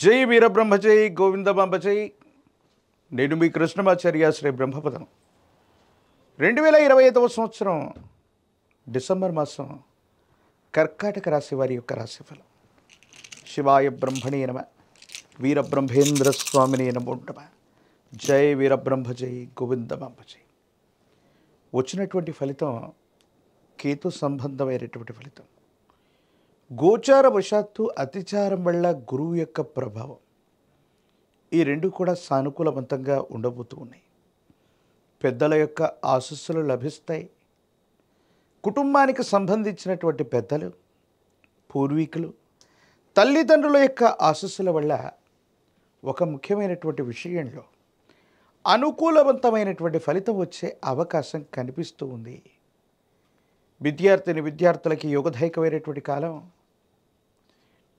జై వీరబ్రహ్మ జై గోవిందమాంబ జై. నేను మీ కృష్ణమాచార్య శ్రీ బ్రహ్మపదం. 2025 సంవత్సరం డిసెంబర్ మాసం కర్కాటక రాశి వారి యొక్క రాశిఫలం. శివాయ బ్రహ్మణే నమ, వీరబ్రహ్మేంద్ర స్వామినే నమో నమ. జై వీరబ్రహ్మ జై గోవిందమాంబ జై. వచ్చినటువంటి ఫలితం కేతు సంబంధమైనటువంటి ఫలితం. గోచార వశాత్తు అతిచారం వల్ల గురువు యొక్క ప్రభావం, ఈ రెండు కూడా సానుకూలవంతంగా ఉండబోతూ ఉన్నాయి. పెద్దల యొక్క ఆశీస్సులు లభిస్తాయి. కుటుంబానికి సంబంధించినటువంటి పెద్దలు, పూర్వీకులు, తల్లిదండ్రుల యొక్క ఆశీస్సుల వల్ల ఒక ముఖ్యమైనటువంటి విషయంలో అనుకూలవంతమైనటువంటి ఫలితం వచ్చే అవకాశం కనిపిస్తూ ఉంది. విద్యార్థులకి యోగదాయకమైనటువంటి కాలం,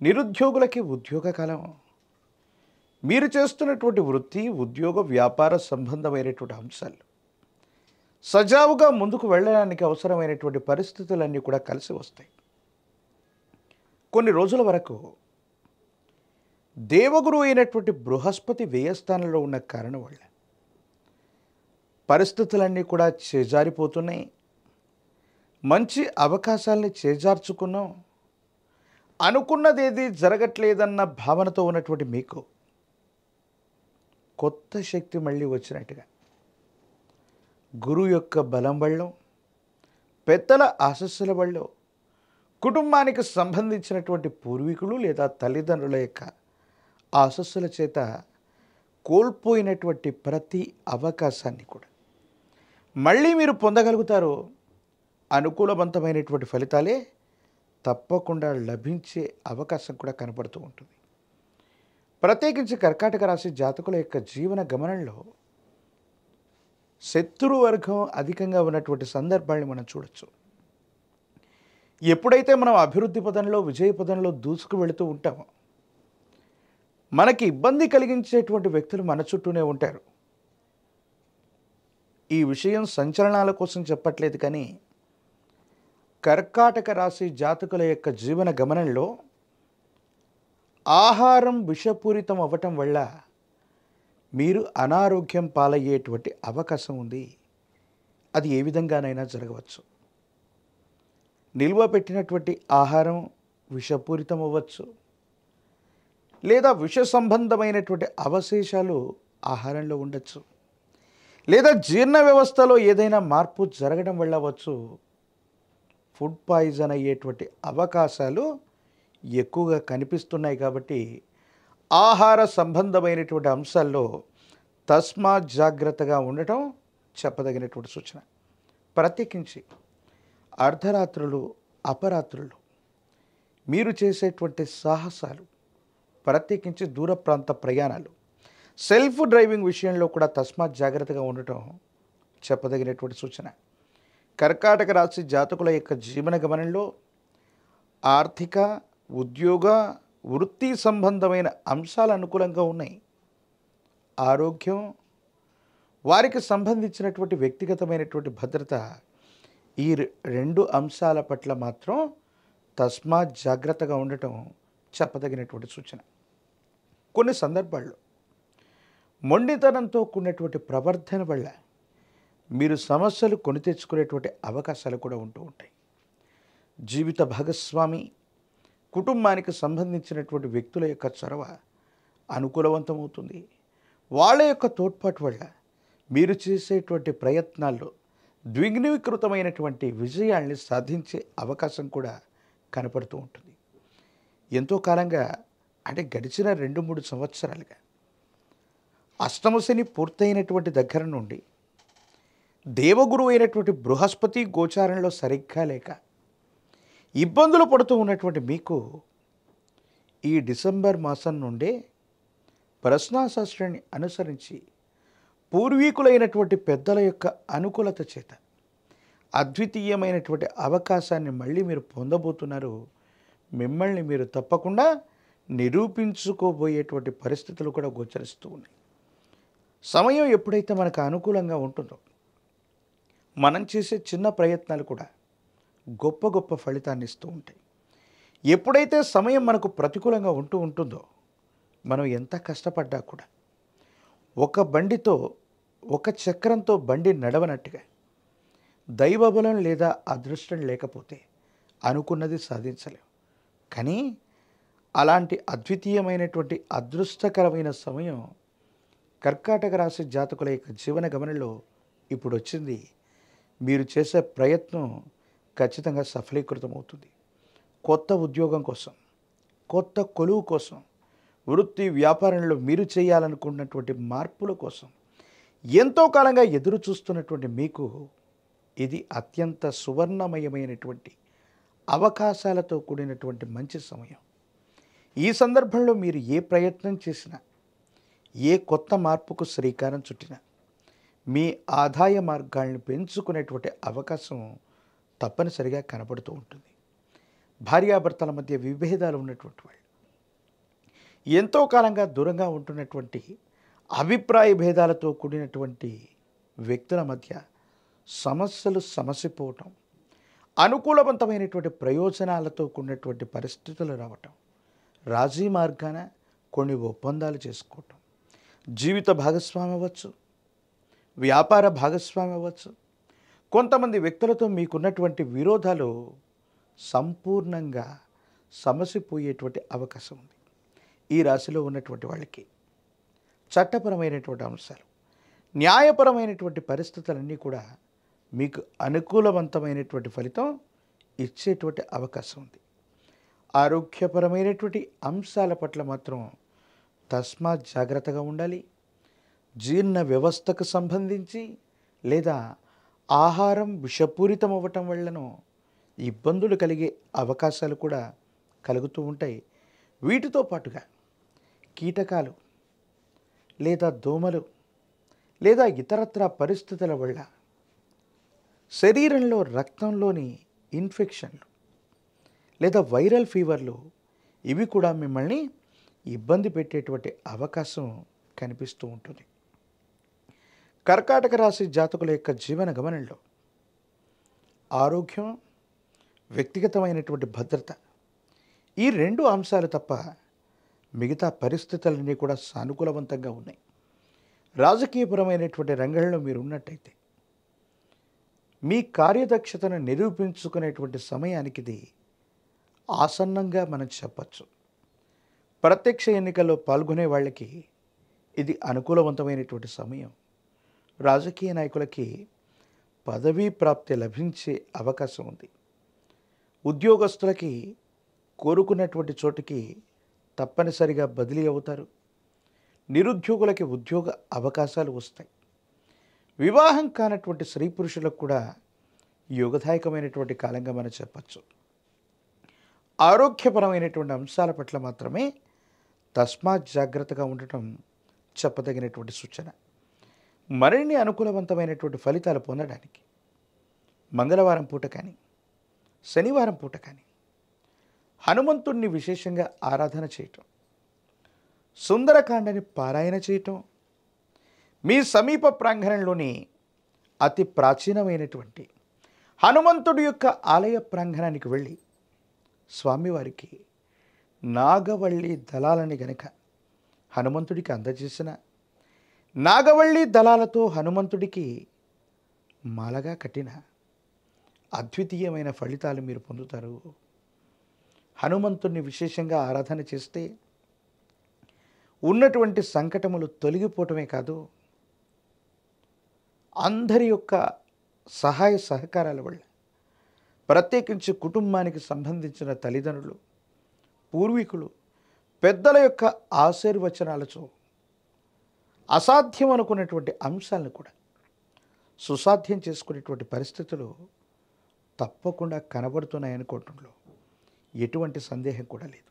నిరుద్యోగులకి ఉద్యోగ కాలం. మీరు చేస్తున్నటువంటి వృత్తి, ఉద్యోగ, వ్యాపార సంబంధమైనటువంటి అంశాలు సజావుగా ముందుకు వెళ్ళడానికి అవసరమైనటువంటి పరిస్థితులన్నీ కూడా కలిసి వస్తాయి. కొన్ని రోజుల వరకు దేవగురు అయినటువంటి బృహస్పతి వ్యయస్థానంలో ఉన్న కారణం వల్ల పరిస్థితులన్నీ కూడా చేజారిపోతున్నాయి. మంచి అవకాశాలని చేజార్చుకున్నాం. అనుకున్నదేది జరగట్లేదన్న భావనతో ఉన్నటువంటి మీకు కొత్త శక్తి మళ్ళీ వచ్చినట్టుగా గురువు యొక్క బలం వల్ల, పెద్దల ఆశస్సుల వల్ల, కుటుంబానికి సంబంధించినటువంటి పూర్వీకులు లేదా తల్లిదండ్రుల యొక్క ఆశస్సుల చేత కోల్పోయినటువంటి ప్రతి అవకాశాన్ని కూడా మళ్ళీ మీరు పొందగలుగుతారు. అనుకూలవంతమైనటువంటి ఫలితాలే తప్పకుండా లభించే అవకాశం కూడా కనపడుతూ ఉంటుంది. ప్రత్యేకించి కర్కాటక రాశి జాతకుల యొక్క జీవన గమనంలో శత్రు వర్గం అధికంగా ఉన్నటువంటి సందర్భాన్ని మనం చూడొచ్చు. ఎప్పుడైతే మనం అభివృద్ధి పదంలో, విజయ పదంలో దూసుకు వెళుతూ ఉంటామో మనకి ఇబ్బంది కలిగించేటువంటి వ్యక్తులు మన చుట్టూనే ఉంటారు. ఈ విషయం సంచలనాల కోసం చెప్పట్లేదు, కానీ కర్కాటక రాశి జాతకుల యొక్క జీవన గమనంలో ఆహారం విషపూరితం అవ్వటం వల్ల మీరు అనారోగ్యం పాలయ్యేటువంటి అవకాశం ఉంది. అది ఏ విధంగానైనా జరగవచ్చు. నిల్వ పెట్టినటువంటి ఆహారం విషపూరితం అవ్వచ్చు, లేదా విష సంబంధమైనటువంటి అవశేషాలు ఆహారంలో ఉండొచ్చు, లేదా జీర్ణ వ్యవస్థలో ఏదైనా మార్పు జరగడం వల్ల అవ్వచ్చు. ఫుడ్ పాయిజన్ అయ్యేటువంటి అవకాశాలు ఎక్కువగా కనిపిస్తున్నాయి. కాబట్టి ఆహార సంబంధమైనటువంటి అంశాల్లో తస్మాత్ జాగ్రత్తగా ఉండటం చెప్పదగినటువంటి సూచన. ప్రత్యేకించి అర్ధరాత్రులు, అపరాత్రులు మీరు చేసేటువంటి సాహసాలు, ప్రత్యేకించి దూర ప్రాంత ప్రయాణాలు, సెల్ఫ్ డ్రైవింగ్ విషయంలో కూడా తస్మాత్ జాగ్రత్తగా ఉండటం చెప్పదగినటువంటి సూచన. కర్కాటక రాశి జాతకుల యొక్క జీవన గమనంలో ఆర్థిక, ఉద్యోగ, వృత్తి సంబంధమైన అంశాలు అనుకూలంగా ఉన్నాయి. ఆరోగ్యం, వారికి సంబంధించినటువంటి వ్యక్తిగతమైనటువంటి భద్రత, ఈ రెండు అంశాల పట్ల మాత్రం తస్మాత్ జాగ్రత్తగా ఉండటం చెప్పదగినటువంటి సూచన. కొన్ని సందర్భాల్లో మొండితనంతో కూడినటువంటి ప్రవర్తన వల్ల మీరు సమస్యలు కొని తెచ్చుకునేటువంటి అవకాశాలు కూడా ఉంటూ ఉంటాయి. జీవిత భాగస్వామి, కుటుంబానికి సంబంధించినటువంటి వ్యక్తుల యొక్క చొరవ అనుకూలవంతమవుతుంది. వాళ్ళ యొక్క తోడ్పాటు వల్ల మీరు చేసేటువంటి ప్రయత్నాల్లో ద్విగ్నీకృతమైనటువంటి విజయాల్ని సాధించే అవకాశం కూడా కనపడుతూ ఉంటుంది. ఎంతో కాలంగా, అంటే గడిచిన 2-3 సంవత్సరాలుగా అష్టమ శని పూర్తయినటువంటి దగ్గర నుండి దేవగురువు అయినటువంటి బృహస్పతి గోచారంలో సరిగ్గా లేక ఇబ్బందులు పడుతూ ఉన్నటువంటి మీకు ఈ డిసెంబర్ మాసం నుండే ప్రశ్నాశాస్త్రాన్ని అనుసరించి పూర్వీకులైనటువంటి పెద్దల యొక్క అనుకూలత చేత అద్వితీయమైనటువంటి అవకాశాన్ని మళ్ళీ మీరు పొందబోతున్నారు. మిమ్మల్ని మీరు తప్పకుండా నిరూపించుకోబోయేటువంటి పరిస్థితులు కూడా గోచరిస్తూ ఉన్నాయి. సమయం ఎప్పుడైతే మనకు అనుకూలంగా ఉంటుందో మనం చేసే చిన్న ప్రయత్నాలు కూడా గొప్ప గొప్ప ఫలితాన్ని ఇస్తూ ఉంటాయి. ఎప్పుడైతే సమయం మనకు ప్రతికూలంగా ఉంటుందో మనం ఎంత కష్టపడ్డా కూడా ఒక బండితో ఒక చక్రంతో బండి నడవనట్టుగా దైవబలం లేదా అదృష్టం లేకపోతే అనుకున్నది సాధించలేం. కానీ అలాంటి అద్వితీయమైనటువంటి అదృష్టకరమైన సమయం కర్కాటక రాశి జాతకుల యొక్క జీవన గమనంలో ఇప్పుడు వచ్చింది. మీరు చేసే ప్రయత్నం ఖచ్చితంగా సఫలీకృతమవుతుంది. కొత్త ఉద్యోగం కోసం, కొత్త కొలువు కోసం, వృత్తి వ్యాపారంలో మీరు చేయాలనుకున్నటువంటి మార్పుల కోసం ఎంతో కాలంగా ఎదురు చూస్తున్నటువంటి మీకు ఇది అత్యంత సువర్ణమయమైనటువంటి అవకాశాలతో కూడినటువంటి మంచి సమయం. ఈ సందర్భంలో మీరు ఏ ప్రయత్నం చేసినా, ఏ కొత్త మార్పుకు శ్రీకారం చుట్టినా మీ ఆదాయ మార్గాలను పెంచుకునేటువంటి అవకాశం తప్పనిసరిగా కనబడుతూ ఉంటుంది. భార్యాభర్తల మధ్య విభేదాలు ఉన్నటువంటి వాళ్ళు, ఎంతో కాలంగా దూరంగా ఉంటున్నటువంటి అభిప్రాయ భేదాలతో కూడినటువంటి వ్యక్తుల మధ్య సమస్యలు సమసిపోవటం, అనుకూలవంతమైనటువంటి ప్రయోజనాలతో కూడినటువంటి పరిస్థితులు రావటం, రాజీ మార్గాన కొన్ని ఒప్పందాలు చేసుకోవటం, జీవిత భాగస్వామి అవ్వచ్చు, వ్యాపార భాగస్వామి అవ్వచ్చు, కొంతమంది వ్యక్తులతో మీకున్నటువంటి విరోధాలు సంపూర్ణంగా సమసిపోయేటువంటి అవకాశం ఉంది. ఈ రాశిలో ఉన్నటువంటి వాళ్ళకి చట్టపరమైనటువంటి అంశాలు, న్యాయపరమైనటువంటి పరిస్థితులన్నీ కూడా మీకు అనుకూలవంతమైనటువంటి ఫలితం ఇచ్చేటువంటి అవకాశం ఉంది. ఆరోగ్యపరమైనటువంటి అంశాల పట్ల మాత్రం తస్మాత్ జాగ్రత్తగా ఉండాలి. జీర్ణ వ్యవస్థకు సంబంధించి లేదా ఆహారం విషపూరితం అవ్వటం వల్లనో ఇబ్బందులు కలిగే అవకాశాలు కూడా కలుగుతూ ఉంటాయి. వీటితో పాటుగా కీటకాలు లేదా దోమలు లేదా ఇతరత్ర పరిస్థితుల వల్ల శరీరంలో రక్తంలోని ఇన్ఫెక్షన్లు లేదా వైరల్ ఫీవర్లు ఇవి కూడా మిమ్మల్ని ఇబ్బంది పెట్టేటువంటి అవకాశం కనిపిస్తూ ఉంటుంది. కర్కాటక రాశి జాతకుల యొక్క జీవన గమనంలో ఆరోగ్యం, వ్యక్తిగతమైనటువంటి భద్రత, ఈ రెండు అంశాలు తప్ప మిగతా పరిస్థితులన్నీ కూడా సానుకూలవంతంగా ఉన్నాయి. రాజకీయపరమైనటువంటి రంగంలో మీరు ఉన్నట్టయితే మీ కార్యదక్షతను నిరూపించుకునేటువంటి సమయానికి ఇది ఆసన్నంగా మనం చెప్పచ్చు. ప్రత్యక్ష ఎన్నికల్లో పాల్గొనే వాళ్ళకి ఇది అనుకూలవంతమైనటువంటి సమయం. రాజకీయ నాయకులకి పదవీ ప్రాప్తి లభించే అవకాశం ఉంది. ఉద్యోగస్తులకి కోరుకున్నటువంటి చోటుకి తప్పనిసరిగా బదిలీ అవుతారు. నిరుద్యోగులకి ఉద్యోగ అవకాశాలు వస్తాయి. వివాహం కానటువంటి స్త్రీ పురుషులకు కూడా యోగదాయకమైనటువంటి కాలంగా మనం చెప్పచ్చు. ఆరోగ్యపరమైనటువంటి అంశాల పట్ల మాత్రమే తస్మాత్ జాగ్రత్తగా ఉండటం చెప్పదగినటువంటి సూచన. మరిన్ని అనుకూలవంతమైనటువంటి ఫలితాలు పొందడానికి మంగళవారం పూట కానీ, శనివారం పూట కానీ హనుమంతుణ్ణి విశేషంగా ఆరాధన చేయటం, సుందరకాండని పారాయణ చేయటం, మీ సమీప ప్రాంగణంలోని అతి ప్రాచీనమైనటువంటి హనుమంతుడి యొక్క ఆలయ ప్రాంగణానికి వెళ్ళి స్వామివారికి నాగవల్లి దళాలని గనక హనుమంతుడికి అందజేసిన, నాగవల్లి దళాలతో హనుమంతుడికి మాలగా కట్టిన అద్వితీయమైన ఫలితాలు మీరు పొందుతారు. హనుమంతుడిని విశేషంగా ఆరాధన చేస్తే ఉన్నటువంటి సంకటములు తొలగిపోవటమే కాదు, అందరి యొక్క సహాయ సహకారాల వల్ల, ప్రత్యేకించి కుటుంబానికి సంబంధించిన తల్లిదండ్రులు, పూర్వీకులు, పెద్దల యొక్క ఆశీర్వచనాలతో అసాధ్యం అనుకున్నటువంటి అంశాలను కూడా సుసాధ్యం చేసుకునేటువంటి పరిస్థితులు తప్పకుండా కనబడుతున్నాయనుకోవటంలో ఎటువంటి సందేహం కూడా లేదు.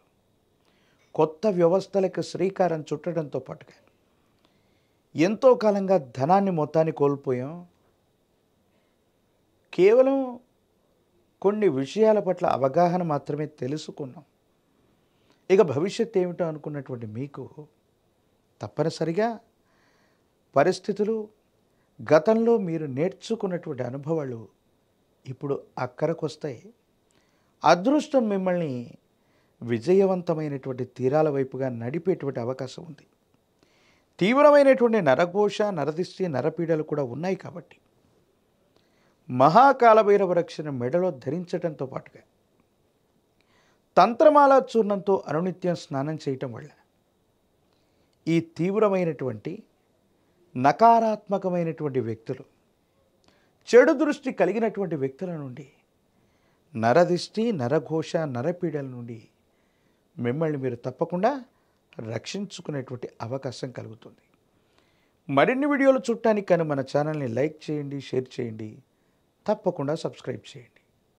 కొత్త వ్యవస్థలకు శ్రీకారం చుట్టడంతో పాటుగా ఎంతో కాలంగా ధనాన్ని మొత్తాన్ని కోల్పోయాం. కేవలం కొన్ని విషయాల పట్ల అవగాహన మాత్రమే తెలుసుకున్నాం. ఇక భవిష్యత్తు ఏమిటో అనుకున్నటువంటి మీకు తప్పనిసరిగా పరిస్థితులు, గతంలో మీరు నేర్చుకున్నటువంటి అనుభవాలు ఇప్పుడు అక్కరకు వస్తాయి. అదృష్టం మిమ్మల్ని విజయవంతమైనటువంటి తీరాల వైపుగా నడిపేటువంటి అవకాశం ఉంది. తీవ్రమైనటువంటి నరఘోష, నరదిష్టి, నరపీడలు కూడా ఉన్నాయి కాబట్టి మహాకాలభైరవ రక్షణ మెడలో ధరించడంతో పాటుగా తంత్రమాల చూర్ణంతో అనునిత్యం స్నానం చేయటం వల్ల ఈ తీవ్రమైనటువంటి నకారాత్మకమైనటువంటి వ్యక్తులు, చెడు దృష్టి కలిగినటువంటి వ్యక్తుల నుండి, నరదిష్టి, నరఘోష, నరపీడల నుండి మిమ్మల్ని మీరు తప్పకుండా రక్షించుకునేటువంటి అవకాశం కలుగుతుంది. మరిన్ని వీడియోలు చూడటానికి కానీ మన ఛానల్ని లైక్ చేయండి, షేర్ చేయండి, తప్పకుండా సబ్స్క్రైబ్ చేయండి.